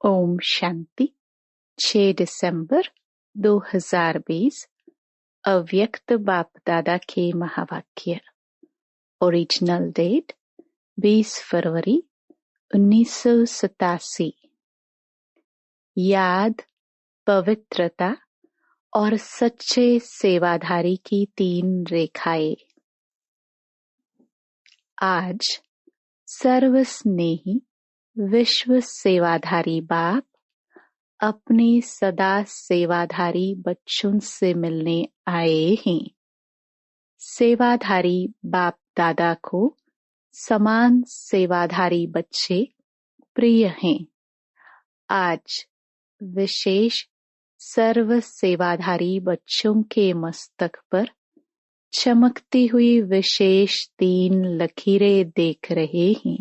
ओम शांति। 6 दिसंबर 2020 अव्यक्त बाप दादा के महावाक्य। ओरिजिनल डेट 20 फरवरी 1987। याद, पवित्रता और सच्चे सेवाधारी की 3 रेखाएं। आज सर्वस्नेही विश्व सेवाधारी बाप अपने सदा सेवाधारी बच्चों से मिलने आए हैं। सेवाधारी बाप दादा को समान सेवाधारी बच्चे प्रिय हैं। आज विशेष सर्व सेवाधारी बच्चों के मस्तक पर चमकती हुई विशेष 3 लकीरें देख रहे हैं।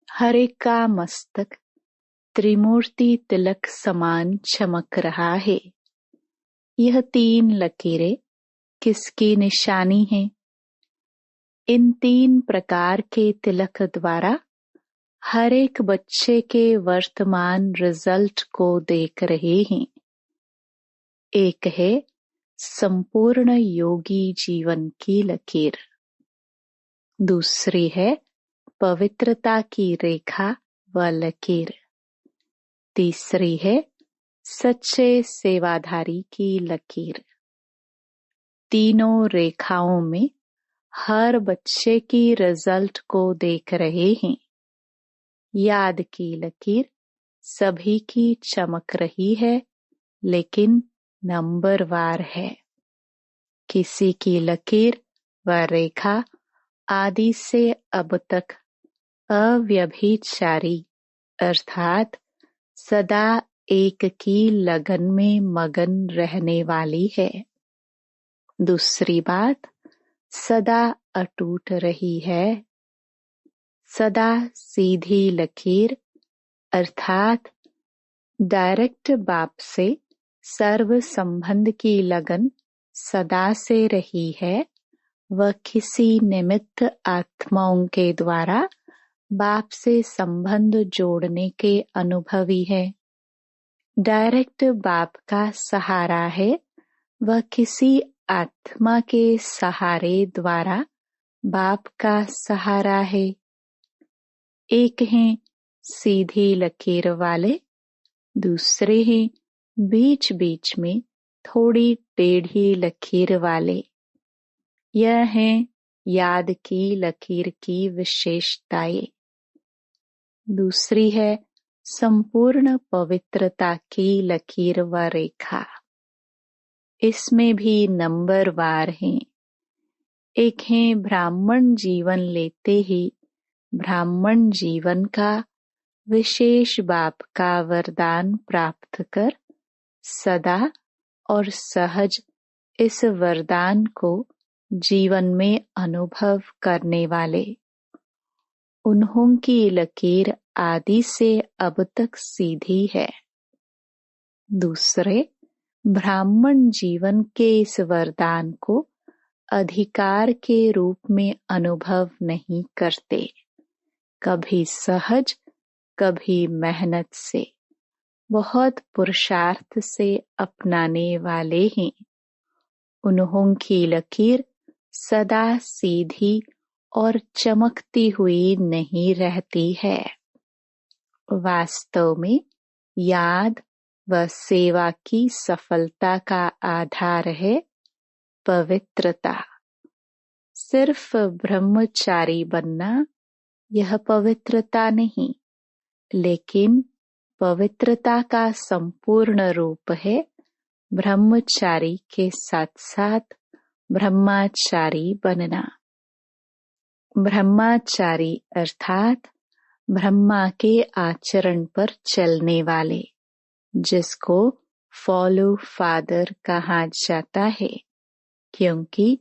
हर एक का मस्तक त्रिमूर्ति तिलक समान चमक रहा है। यह 3 लकीरें किसकी निशानी हैं? इन 3 प्रकार के तिलक द्वारा हर एक बच्चे के वर्तमान रिजल्ट को देख रहे हैं। एक है संपूर्ण योगी जीवन की लकीर, दूसरी है पवित्रता की रेखा व लकीर, तीसरी है सच्चे सेवाधारी की लकीर। तीनों रेखाओं में हर बच्चे की रिजल्ट को देख रहे हैं। याद की लकीर सभी की चमक रही है, लेकिन नंबरवार है। किसी की लकीर व रेखा आदि से अब तक अव्यभिचारी अर्थात सदा एक की लगन में मगन रहने वाली है। दूसरी बात, सदा अटूट रही है। सदा सीधी लकीर अर्थात डायरेक्ट बाप से सर्व संबंध की लगन सदा से रही है। वह किसी निमित्त आत्माओं के द्वारा बाप से संबंध जोड़ने के अनुभवी है। डायरेक्ट बाप का सहारा है। वह किसी आत्मा के सहारे द्वारा बाप का सहारा है। एक हैं सीधी लकीर वाले, दूसरे हैं बीच बीच में थोड़ी टेढ़ी लकीर वाले। यह है याद की लकीर की विशेषताएं। दूसरी है संपूर्ण पवित्रता की लकीर व रेखा। इसमें भी नंबरवार हैं। एक है ब्राह्मण जीवन लेते ही ब्राह्मण जीवन का विशेष बाप का वरदान प्राप्त कर सदा और सहज इस वरदान को जीवन में अनुभव करने वाले। उन्हों की लकीर आदि से अब तक सीधी है। दूसरे ब्राह्मण जीवन के इस वरदान को अधिकार के रूप में अनुभव नहीं करते। कभी सहज, कभी मेहनत से, बहुत पुरुषार्थ से अपनाने वाले हैं। उन्हों की लकीर सदा सीधी और चमकती हुई नहीं रहती है। वास्तव में याद व सेवा की सफलता का आधार है पवित्रता। सिर्फ ब्रह्मचारी बनना यह पवित्रता नहीं, लेकिन पवित्रता का संपूर्ण रूप है ब्रह्मचारी के साथ साथ ब्रह्मचारी बनना। ब्रह्मचारी अर्थात ब्रह्मा के आचरण पर चलने वाले, जिसको फॉलो फादर कहा जाता है, क्योंकि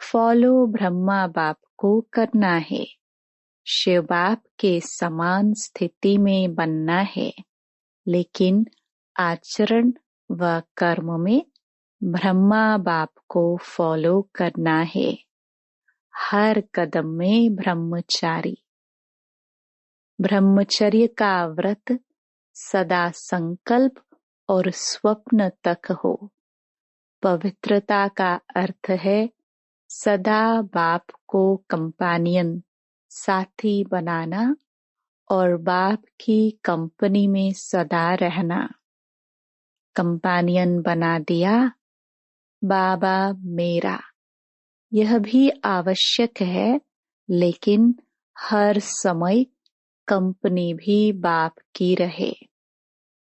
फॉलो ब्रह्मा बाप को करना है। शिव बाप के समान स्थिति में बनना है, लेकिन आचरण व कर्म में ब्रह्मा बाप को फॉलो करना है। हर कदम में ब्रह्मचारी। ब्रह्मचर्य का व्रत सदा संकल्प और स्वप्न तक हो। पवित्रता का अर्थ है सदा बाप को कंपेनियन साथी बनाना और बाप की कंपनी में सदा रहना। कंपेनियन बना दिया बाबा मेरा, यह भी आवश्यक है, लेकिन हर समय कंपनी भी बाप की रहे।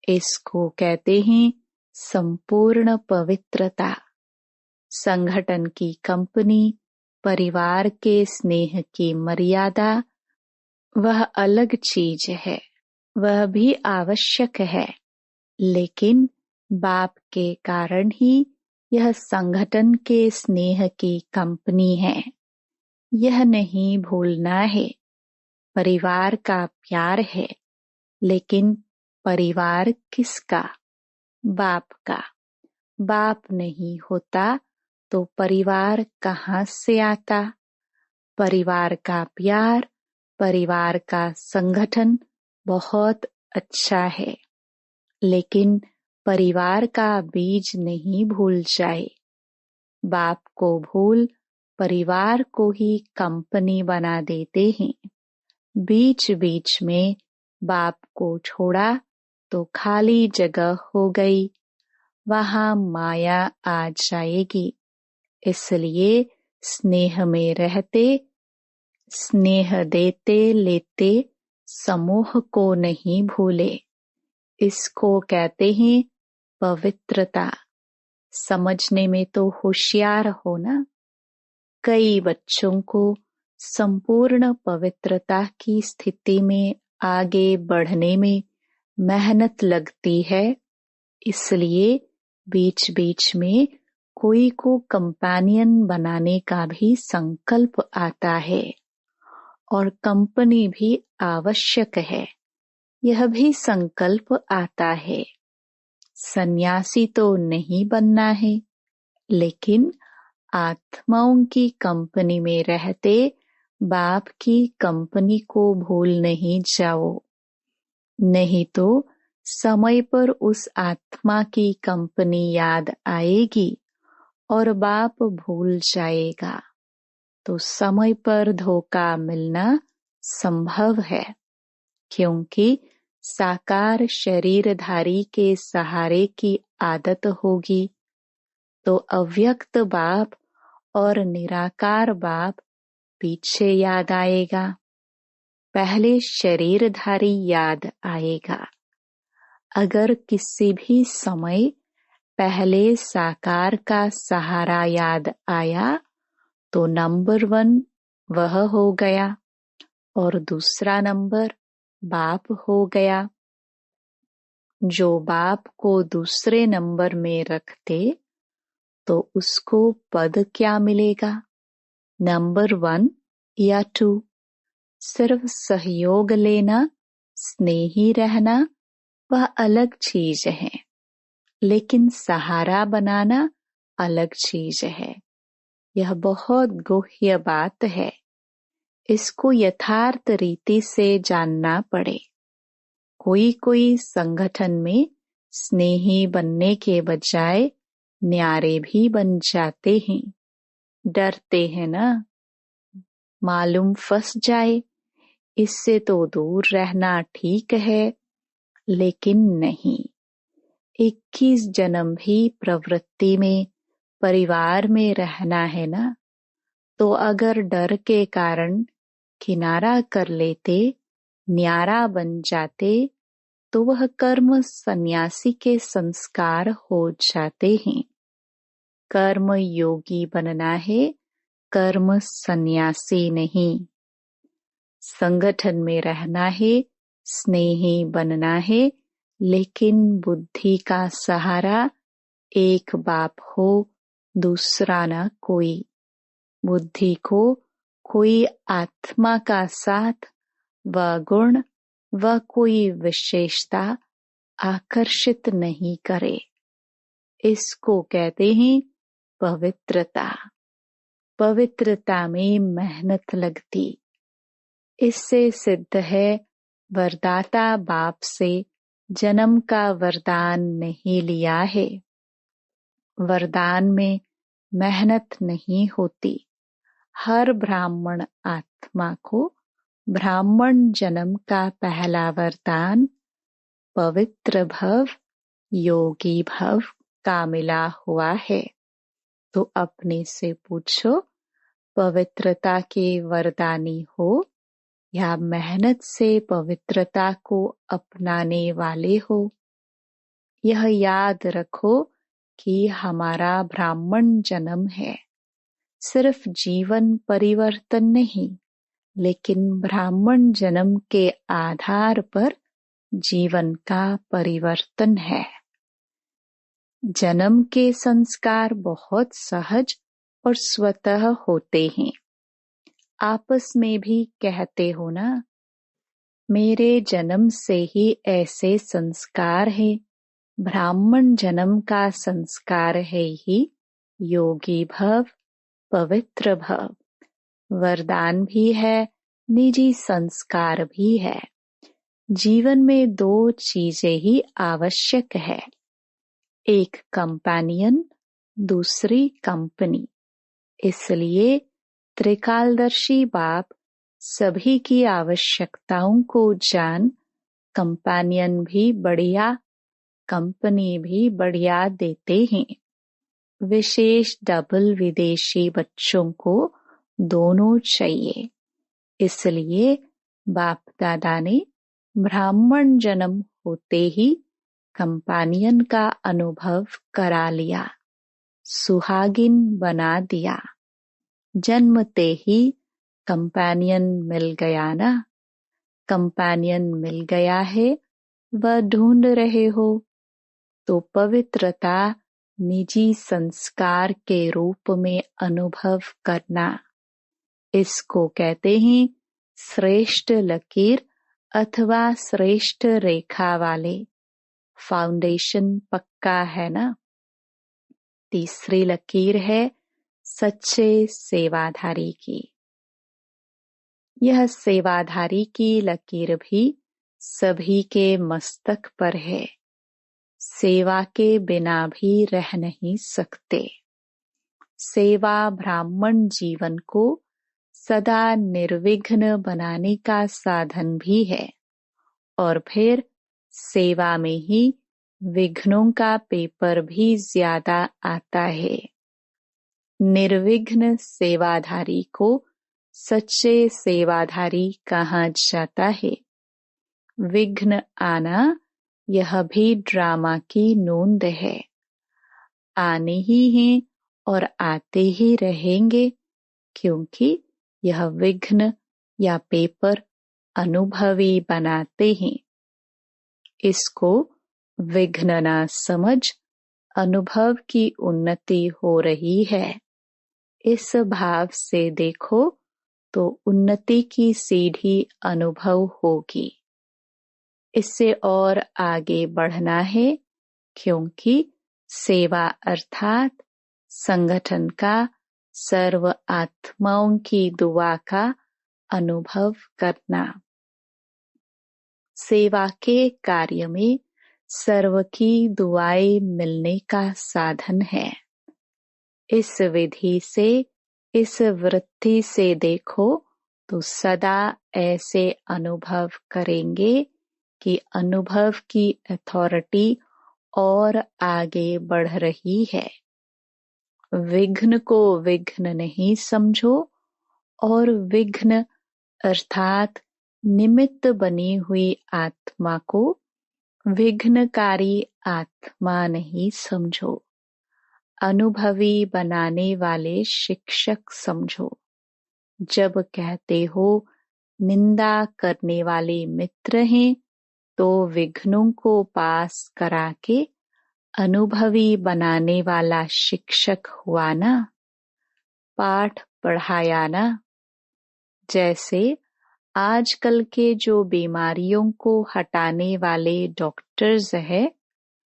इसको कहते हैं संपूर्ण पवित्रता। संगठन की कंपनी, परिवार के स्नेह की मर्यादा, वह अलग चीज है, वह भी आवश्यक है, लेकिन बाप के कारण ही यह संगठन के स्नेह की कंपनी है। यह नहीं भूलना है। परिवार का प्यार है, लेकिन परिवार किसका? बाप का। बाप नहीं होता तो परिवार कहाँ से आता? परिवार का प्यार, परिवार का संगठन बहुत अच्छा है, लेकिन परिवार का बीज नहीं भूल जाए। बाप को भूल परिवार को ही कंपनी बना देते हैं। बीच बीच में बाप को छोड़ा तो खाली जगह हो गई, वहां माया आ जाएगी। इसलिए स्नेह में रहते, स्नेह देते लेते समूह को नहीं भूले। इसको कहते हैं पवित्रता। समझने में तो होशियार हो ना। कई बच्चों को संपूर्ण पवित्रता की स्थिति में आगे बढ़ने में मेहनत लगती है, इसलिए बीच बीच में कोई को कंपेनियन बनाने का भी संकल्प आता है। और कंपनी भी आवश्यक है, यह भी संकल्प आता है। सन्यासी तो नहीं बनना है, लेकिन आत्माओं की कंपनी में रहते बाप की कंपनी को भूल नहीं जाओ, नहीं तो समय पर उस आत्मा की कंपनी याद आएगी और बाप भूल जाएगा, तो समय पर धोखा मिलना संभव है। क्योंकि साकार शरीरधारी के सहारे की आदत होगी, तो अव्यक्त बाप और निराकार बाप पीछे याद आएगा। पहले शरीरधारी याद आएगा। अगर किसी भी समय पहले साकार का सहारा याद आया तो नंबर 1 वह हो गया और दूसरा नंबर बाप हो गया। जो बाप को दूसरे नंबर में रखते तो उसको पद क्या मिलेगा? नंबर 1 या 2। सिर्फ सहयोग लेना, स्नेही रहना वह अलग चीज है, लेकिन सहारा बनाना अलग चीज है। यह बहुत गुह्य बात है। इसको यथार्थ रीति से जानना पड़े। कोई कोई संगठन में स्नेही बनने के बजाय न्यारे भी बन जाते हैं। डरते हैं ना, मालूम फंस जाए, इससे तो दूर रहना ठीक है, लेकिन नहीं। 21 जन्म भी प्रवृत्ति में परिवार में रहना है ना, तो अगर डर के कारण किनारा कर लेते, न्यारा बन जाते, तो वह कर्म सन्यासी के संस्कार हो जाते हैं। कर्म योगी बनना है, कर्म सन्यासी नहीं। संगठन में रहना है, स्नेही बनना है, लेकिन बुद्धि का सहारा एक बाप हो, दूसरा न कोई। बुद्धि को कोई आत्मा का साथ व गुण व कोई विशेषता आकर्षित नहीं करे। इसको कहते हैं पवित्रता। पवित्रता में मेहनत लगती। इससे सिद्ध है वरदाता बाप से जन्म का वरदान नहीं लिया है। वरदान में मेहनत नहीं होती। हर ब्राह्मण आत्मा को ब्राह्मण जन्म का पहला वरदान पवित्र भव, योगी भव का मिला हुआ है। तो अपने से पूछो, पवित्रता के वरदानी हो या मेहनत से पवित्रता को अपनाने वाले हो। यह याद रखो कि हमारा ब्राह्मण जन्म है। सिर्फ जीवन परिवर्तन नहीं, लेकिन ब्राह्मण जन्म के आधार पर जीवन का परिवर्तन है। जन्म के संस्कार बहुत सहज और स्वतः होते हैं। आपस में भी कहते हो ना, मेरे जन्म से ही ऐसे संस्कार है। ब्राह्मण जन्म का संस्कार है ही योगी भव, पवित्र भव। वरदान भी है, निजी संस्कार भी है। जीवन में दो चीजें ही आवश्यक है, एक कंपेनियन, दूसरी कंपनी। इसलिए त्रिकालदर्शी बाप सभी की आवश्यकताओं को जान कंपेनियन भी बढ़िया, कंपनी भी बढ़िया देते हैं। विशेष डबल विदेशी बच्चों को दोनों चाहिए। इसलिए बाप दादा ने ब्राह्मण जन्म होते ही कंपेनियन का अनुभव करा लिया, सुहागिन बना दिया। जन्मते ही कंपेनियन मिल गया ना। कंपेनियन मिल गया है, वह ढूंढ रहे हो तो पवित्रता निजी संस्कार के रूप में अनुभव करना। इसको कहते हैं श्रेष्ठ लकीर अथवा श्रेष्ठ रेखा वाले। फाउंडेशन पक्का है ना। तीसरी लकीर है सच्चे सेवाधारी की। यह सेवाधारी की लकीर भी सभी के मस्तक पर है। सेवा के बिना भी रह नहीं सकते। सेवा ब्राह्मण जीवन को सदा निर्विघ्न बनाने का साधन भी है। और फिर सेवा में ही विघ्नों का पेपर भी ज्यादा आता है। निर्विघ्न सेवाधारी को सच्चे सेवाधारी कहा जाता है। विघ्न आना यह भी ड्रामा की नोंद है। आने ही हैं और आते ही रहेंगे, क्योंकि यह विघ्न या पेपर अनुभवी बनाते हैं। इसको विघ्न ना समझ, अनुभव की उन्नति हो रही है। इस भाव से देखो तो उन्नति की सीढ़ी अनुभव होगी। इससे और आगे बढ़ना है, क्योंकि सेवा अर्थात संगठन का सर्व आत्माओं की दुआ का अनुभव करना। सेवा के कार्य में सर्व की दुआएं मिलने का साधन है। इस विधि से, इस वृत्ति से देखो तो सदा ऐसे अनुभव करेंगे कि अनुभव की अथॉरिटी और आगे बढ़ रही है। विघ्न को विघ्न नहीं समझो और विघ्न अर्थात निमित्त बनी हुई आत्मा को विघ्नकारी आत्मा नहीं समझो। अनुभवी बनाने वाले शिक्षक समझो। जब कहते हो निंदा करने वाले मित्र हैं, तो विघ्नों को पास करा के अनुभवी बनाने वाला शिक्षक हुआ ना, पाठ पढ़ाया ना। जैसे आजकल के जो बीमारियों को हटाने वाले डॉक्टर्स है,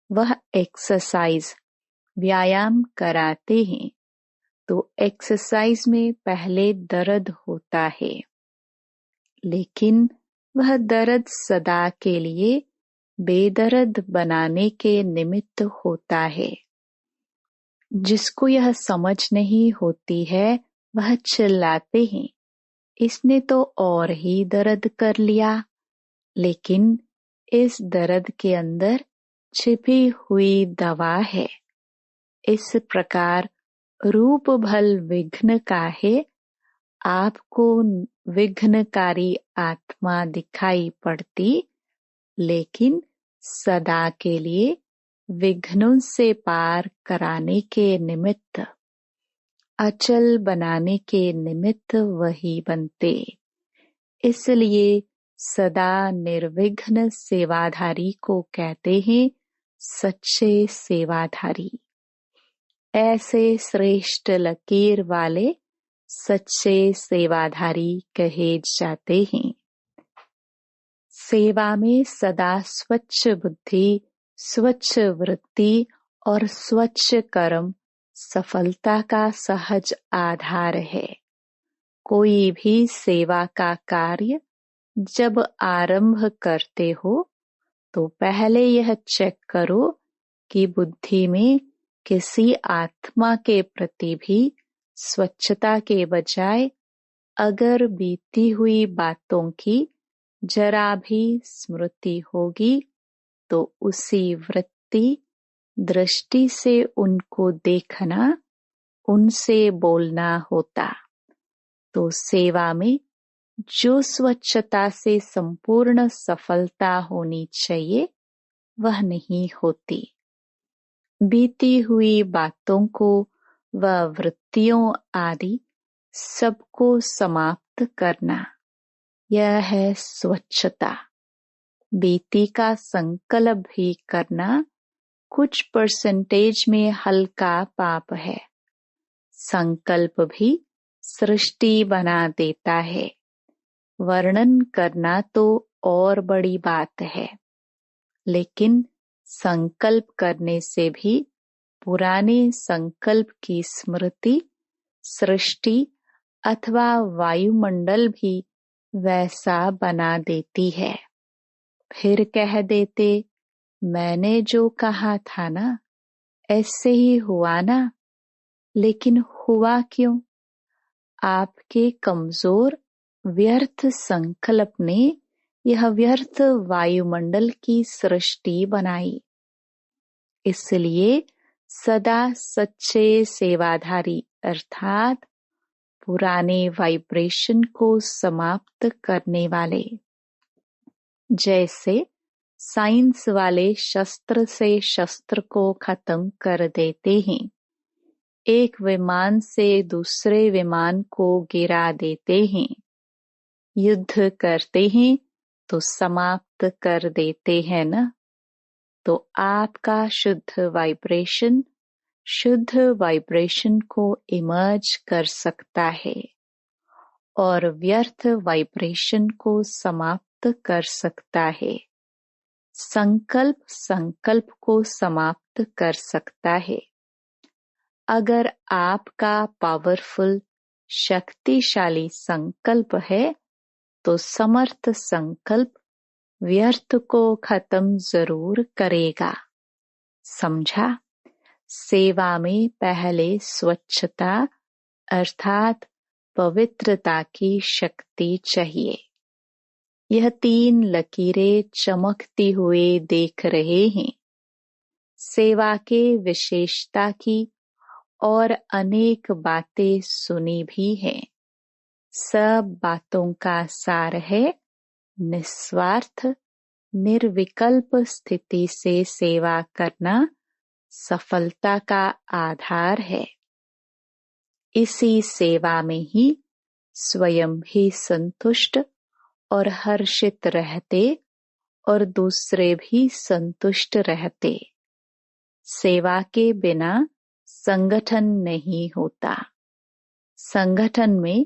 वह एक्सरसाइज व्यायाम कराते हैं। तो एक्सरसाइज में पहले दर्द होता है, लेकिन वह दर्द सदा के लिए बेदर्द बनाने के निमित्त होता है। जिसको यह समझ नहीं होती है वह चिल्लाते हैं, इसने तो और ही दर्द कर लिया। लेकिन इस दर्द के अंदर छिपी हुई दवा है। इस प्रकार रूप भल विघ्न का है। आपको विघ्नकारी आत्मा दिखाई पड़ती, लेकिन सदा के लिए विघ्नों से पार कराने के निमित्त, अचल बनाने के निमित्त वही बनते। इसलिए सदा निर्विघ्न सेवाधारी को कहते हैं सच्चे सेवाधारी। ऐसे श्रेष्ठ लकीर वाले सच्चे सेवाधारी कहे जाते हैं। सेवा में सदा स्वच्छ बुद्धि, स्वच्छ वृत्ति और स्वच्छ कर्म सफलता का सहज आधार है। कोई भी सेवा का कार्य जब आरंभ करते हो तो पहले यह चेक करो कि बुद्धि में किसी आत्मा के प्रति भी स्वच्छता के बजाय अगर बीती हुई बातों की जरा भी स्मृति होगी तो उसी वृत्ति दृष्टि से उनको देखना, उनसे बोलना होता। तो सेवा में जो स्वच्छता से संपूर्ण सफलता होनी चाहिए वह नहीं होती। बीती हुई बातों को व वृत्तियों आदि सबको समाप्त करना, यह है स्वच्छता। बीती का संकल्प भी करना कुछ परसेंटेज में हल्का पाप है। संकल्प भी सृष्टि बना देता है। वर्णन करना तो और बड़ी बात है, लेकिन संकल्प करने से भी पुराने संकल्प की स्मृति सृष्टि अथवा वायुमंडल भी वैसा बना देती है। फिर कह देते, मैंने जो कहा था ना, ऐसे ही हुआ ना। लेकिन हुआ क्यों? आपके कमजोर व्यर्थ संकल्प ने यह व्यर्थ वायुमंडल की सृष्टि बनाई। इसलिए सदा सच्चे सेवाधारी अर्थात पुराने वाइब्रेशन को समाप्त करने वाले, जैसे साइंस वाले शस्त्र से शस्त्र को खत्म कर देते हैं, एक विमान से दूसरे विमान को गिरा देते हैं, युद्ध करते हैं तो समाप्त कर देते हैं न। तो आपका शुद्ध वाइब्रेशन को इमर्ज कर सकता है और व्यर्थ वाइब्रेशन को समाप्त कर सकता है। संकल्प को समाप्त कर सकता है। अगर आपका पावरफुल शक्तिशाली संकल्प है तो समर्थ संकल्प व्यर्थ को खत्म जरूर करेगा। समझा? सेवा में पहले स्वच्छता अर्थात पवित्रता की शक्ति चाहिए। यह 3 लकीरें चमकती हुए देख रहे हैं। सेवा के विशेषता की और अनेक बातें सुनी भी हैं। सब बातों का सार है निस्वार्थ निर्विकल्प स्थिति से सेवा करना सफलता का आधार है। इसी सेवा में ही स्वयं भी संतुष्ट और हर्षित रहते और दूसरे भी संतुष्ट रहते। सेवा के बिना संगठन नहीं होता। संगठन में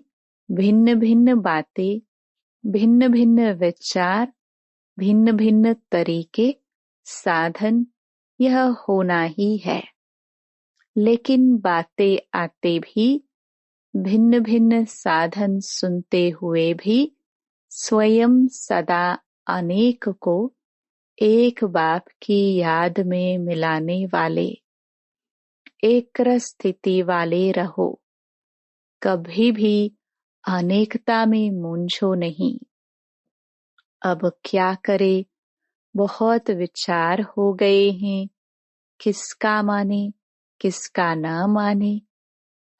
भिन्न भिन्न बातें, भिन्न भिन्न विचार, भिन्न भिन्न तरीके, साधन, यह होना ही है। लेकिन बातें आते भी, भिन्न भिन्न साधन सुनते हुए भी स्वयं सदा अनेक को एक बाप की याद में मिलाने वाले एक रस स्थिति वाले रहो। कभी भी अनेकता में मूंझो नहीं। अब क्या करे, बहुत विचार हो गए हैं, किसका माने किसका न माने।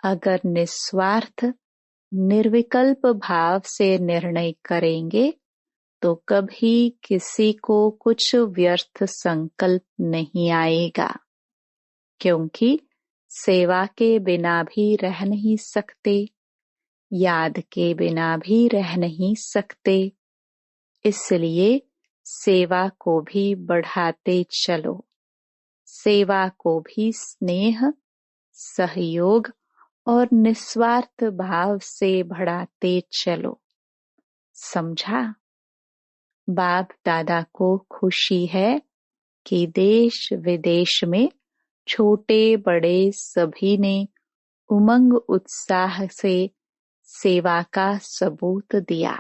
अगर निस्वार्थ निर्विकल्प भाव से निर्णय करेंगे तो कभी किसी को कुछ व्यर्थ संकल्प नहीं आएगा, क्योंकि सेवा के बिना भी रह नहीं सकते, याद के बिना भी रह नहीं सकते। इसलिए सेवा को भी बढ़ाते चलो, सेवा को भी स्नेह, सहयोग और निस्वार्थ भाव से बढ़ाते चलो। समझा? बाप दादा को खुशी है कि देश विदेश में छोटे बड़े सभी ने उमंग उत्साह से सेवा का सबूत दिया।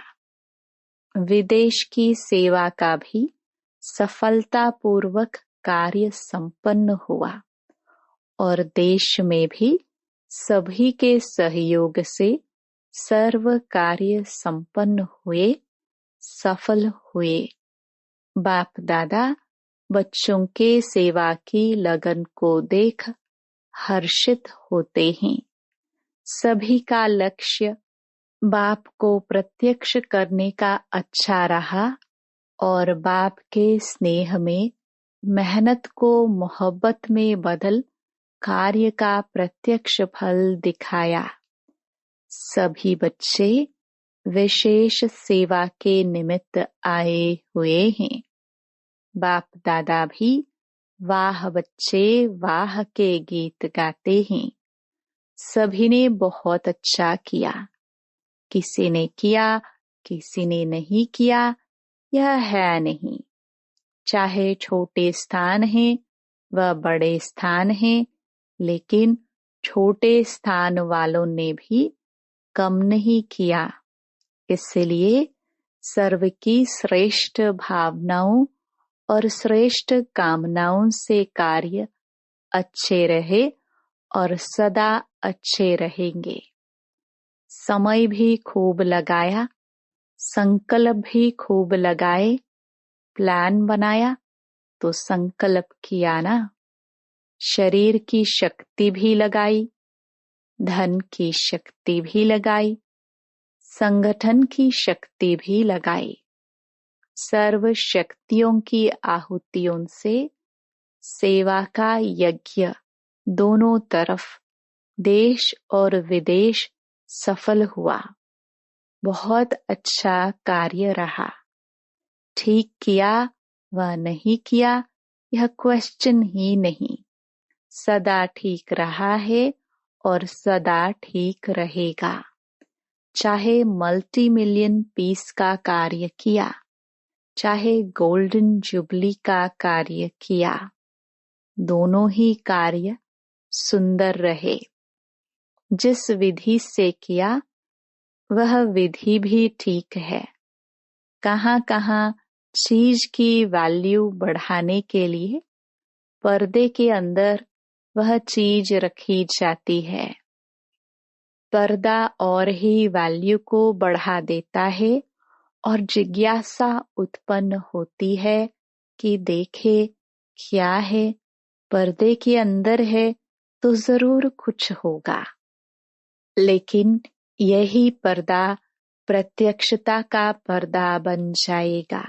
विदेश की सेवा का भी सफलतापूर्वक कार्य संपन्न हुआ और देश में भी सभी के सहयोग से सर्व कार्य संपन्न हुए, सफल हुए। बाप दादा बच्चों के सेवा की लगन को देख हर्षित होते हैं। सभी का लक्ष्य बाप को प्रत्यक्ष करने का अच्छा रहा और बाप के स्नेह में मेहनत को मोहब्बत में बदल कार्य का प्रत्यक्ष फल दिखाया। सभी बच्चे विशेष सेवा के निमित्त आए हुए हैं। बाप दादा भी वाह बच्चे वाह के गीत गाते हैं। सभी ने बहुत अच्छा किया। किसी ने किया, किसी ने नहीं किया, यह है नहीं। चाहे छोटे स्थान हैं व बड़े स्थान हैं, लेकिन छोटे स्थान वालों ने भी कम नहीं किया। इसलिए सर्व की श्रेष्ठ भावनाओं और श्रेष्ठ कामनाओं से कार्य अच्छे रहे और सदा अच्छे रहेंगे। समय भी खूब लगाया, संकल्प भी खूब लगाए, प्लान बनाया तो संकल्प किया ना। शरीर की शक्ति भी लगाई, धन की शक्ति भी लगाई, संगठन की शक्ति भी लगाई। सर्व शक्तियों की आहुतियों से सेवा का यज्ञ दोनों तरफ देश और विदेश सफल हुआ। बहुत अच्छा कार्य रहा। ठीक किया व नहीं किया यह क्वेश्चन ही नहीं, सदा ठीक रहा है और सदा ठीक रहेगा। चाहे मल्टी मिलियन पीस का कार्य किया, चाहे गोल्डन जुबली का कार्य किया, दोनों ही कार्य सुंदर रहे। जिस विधि से किया वह विधि भी ठीक है। कहाँ-कहाँ चीज की वैल्यू बढ़ाने के लिए पर्दे के अंदर वह चीज रखी जाती है। पर्दा और ही वैल्यू को बढ़ा देता है और जिज्ञासा उत्पन्न होती है कि देखे क्या है, पर्दे के अंदर है तो जरूर कुछ होगा। लेकिन यही पर्दा प्रत्यक्षता का पर्दा बन जाएगा।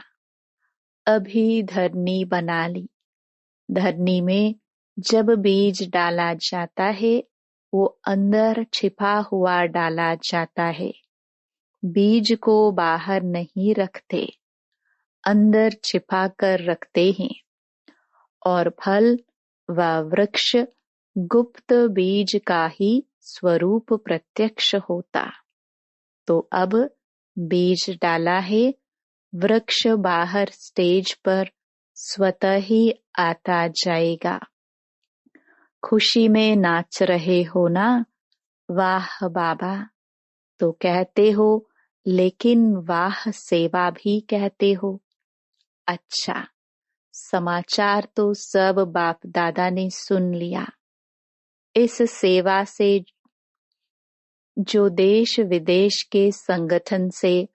अभी धरनी बना ली। धरनी में जब बीज डाला जाता है वो अंदर छिपा हुआ डाला जाता है। बीज को बाहर नहीं रखते, अंदर छिपा कर रखते हैं और फल व वृक्ष गुप्त बीज का ही स्वरूप प्रत्यक्ष होता। तो अब बीज डाला है, वृक्ष बाहर स्टेज पर स्वतः ही आता जाएगा। खुशी में नाच रहे हो ना, वाह बाबा तो कहते हो, लेकिन वाह सेवा भी कहते हो। अच्छा, समाचार तो सब बाप दादा ने सुन लिया। इस सेवा से जो देश विदेश के संगठन से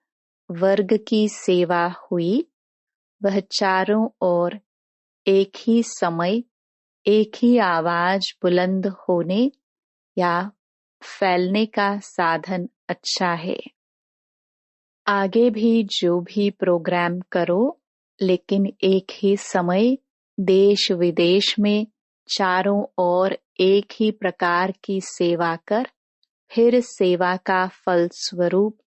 वर्ग की सेवा हुई, वह चारों ओर एक ही समय एक ही आवाज बुलंद होने या फैलने का साधन अच्छा है। आगे भी जो भी प्रोग्राम करो, लेकिन एक ही समय देश विदेश में चारों ओर एक ही प्रकार की सेवा कर, फिर सेवा का फल स्वरूप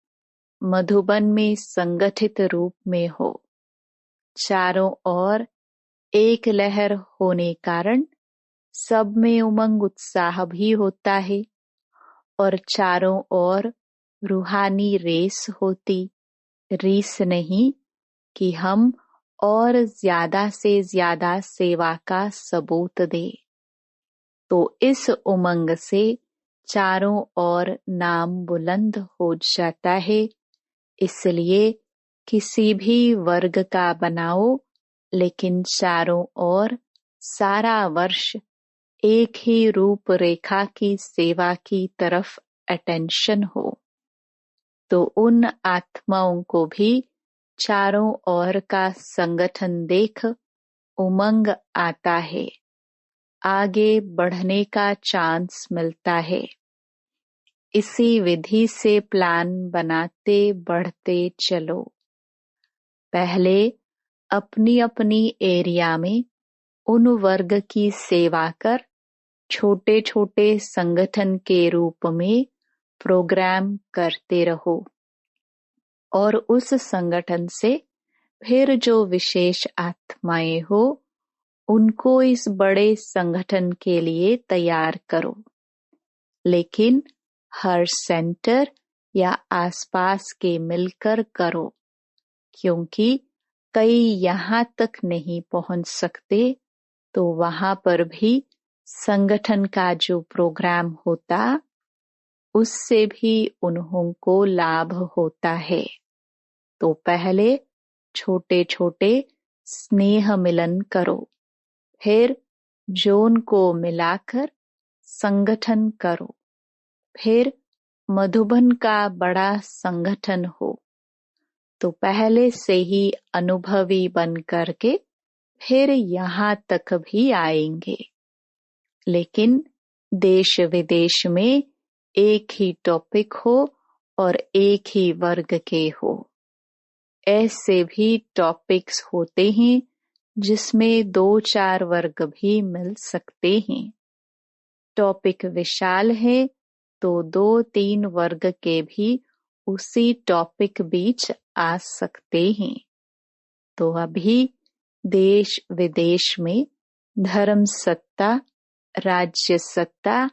मधुबन में संगठित रूप में हो। चारों ओर एक लहर होने कारण सब में उमंग उत्साह भी होता है और चारों ओर रूहानी रेस होती, रीस नहीं कि हम और ज्यादा से ज्यादा सेवा का सबूत दे। तो इस उमंग से चारों ओर नाम बुलंद हो जाता है। इसलिए किसी भी वर्ग का बनाओ, लेकिन चारों ओर सारा वर्ष एक ही रूपरेखा की सेवा की तरफ अटेंशन हो, तो उन आत्माओं को भी चारों ओर का संगठन देख उमंग आता है, आगे बढ़ने का चांस मिलता है। इसी विधि से प्लान बनाते बढ़ते चलो। पहले अपनी अपनी एरिया में उन वर्ग की सेवा कर छोटे छोटे संगठन के रूप में प्रोग्राम करते रहो और उस संगठन से फिर जो विशेष आत्माएं हो उनको इस बड़े संगठन के लिए तैयार करो। लेकिन हर सेंटर या आसपास के मिलकर करो, क्योंकि कई यहाँ तक नहीं पहुंच सकते, तो वहां पर भी संगठन का जो प्रोग्राम होता उससे भी उन्हों को लाभ होता है। तो पहले छोटे छोटे स्नेह मिलन करो, फिर जोन को मिलाकर संगठन करो, फिर मधुबन का बड़ा संगठन हो। तो पहले से ही अनुभवी बन करके फिर यहाँ तक भी आएंगे। लेकिन देश विदेश में एक ही टॉपिक हो और एक ही वर्ग के हो। ऐसे भी टॉपिक्स होते हैं जिसमें 2-4 वर्ग भी मिल सकते हैं। टॉपिक विशाल है तो 2-3 वर्ग के भी उसी टॉपिक बीच आ सकते हैं। तो अभी देश विदेश में धर्म सत्ता, राज्य सत्ता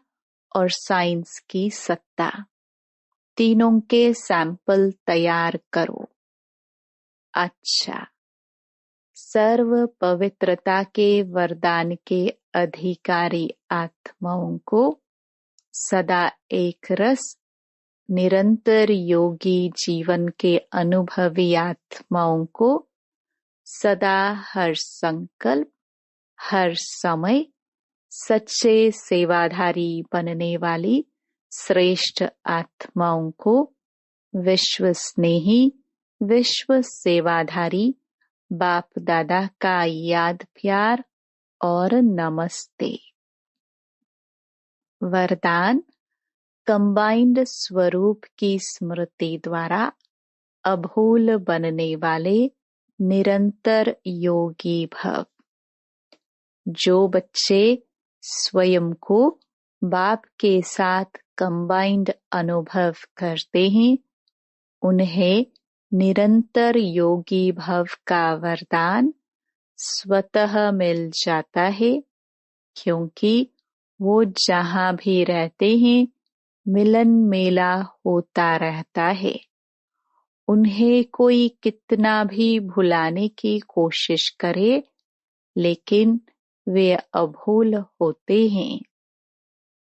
और साइंस की सत्ता, तीनों के सैंपल तैयार करो। अच्छा, सर्व पवित्रता के वरदान के अधिकारी आत्माओं को सदा एक रस, निरंतर योगी जीवन के अनुभवी आत्माओं को सदा हर संकल्प, हर समय सच्चे सेवाधारी बनने वाली श्रेष्ठ आत्माओं को विश्व स्नेही, विश्व सेवाधारी बाप दादा का याद प्यार और नमस्ते। वरदान कंबाइंड स्वरूप की स्मृति द्वारा अभूल बनने वाले निरंतर योगी भव। जो बच्चे स्वयं को बाप के साथ कंबाइंड अनुभव करते हैं, उन्हें निरंतर योगी भव का वरदान स्वतः मिल जाता है, क्योंकि वो जहाँ भी रहते हैं मिलन मेला होता रहता है। उन्हें कोई कितना भी भुलाने की कोशिश करे, लेकिन वे अभूल होते हैं।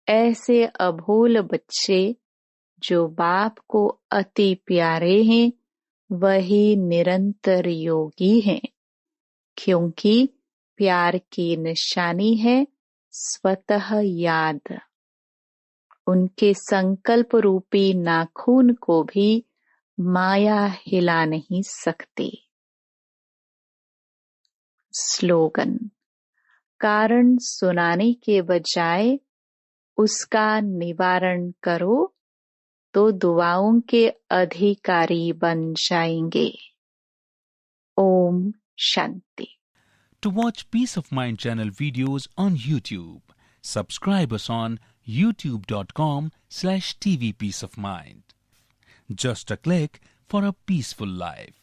ऐसे अभूल बच्चे जो बाप को अति प्यारे हैं, वही निरंतर योगी हैं, क्योंकि प्यार की निशानी है स्वतः याद। उनके संकल्प रूपी नाखून को भी माया हिला नहीं सकती। स्लोगन: कारण सुनाने के बजाय उसका निवारण करो तो दुआओं के अधिकारी बन जाएंगे। Om Shanti. To watch Peace of Mind channel videos on YouTube, subscribe us on youtube.com/tvpeaceofmind. Just a click for a peaceful life.